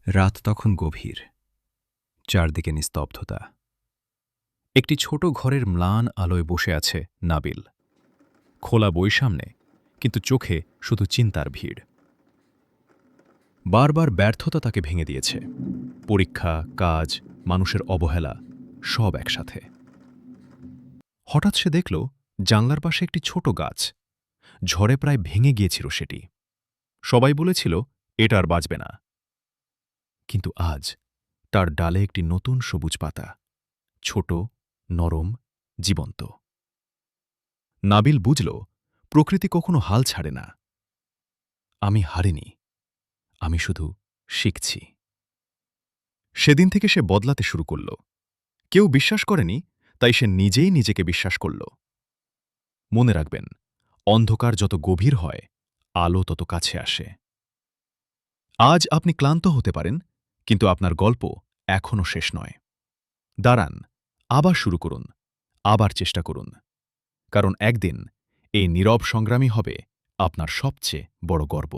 রাত তখন গভীর, চারদিকে নিস্তব্ধতা। একটি ছোট ঘরের ম্লান আলোয় বসে আছে নাবিল। খোলা বই সামনে, কিন্তু চোখে শুধু চিন্তার ভিড়। বারবার ব্যর্থতা তাকে ভেঙে দিয়েছে। পরীক্ষা, কাজ, মানুষের অবহেলা, সব একসাথে। হঠাৎ সে দেখল জানলার পাশে একটি ছোট গাছ। ঝড়ে প্রায় ভেঙে গিয়েছিল সেটি। সবাই বলেছিল এটা আর বাঁচবে না। কিন্তু আজ তার ডালে একটি নতুন সবুজ পাতা, ছোট, নরম, জীবন্ত। নাবিল বুঝল, প্রকৃতি কখনো হাল ছাড়ে না। আমি হারিনি, আমি শুধু শিখছি। সেদিন থেকে সে বদলাতে শুরু করল। কেউ বিশ্বাস করেনি, তাই সে নিজেই নিজেকে বিশ্বাস করল। মনে রাখবেন, অন্ধকার যত গভীর হয়, আলো তত কাছে আসে। আজ আপনি ক্লান্ত হতে পারেন, কিন্তু আপনার গল্প এখনও শেষ নয়। দাঁড়ান, আবার শুরু করুন, আবার চেষ্টা করুন। কারণ একদিন এই নীরব সংগ্রামই হবে আপনার সবচেয়ে বড় গর্ব।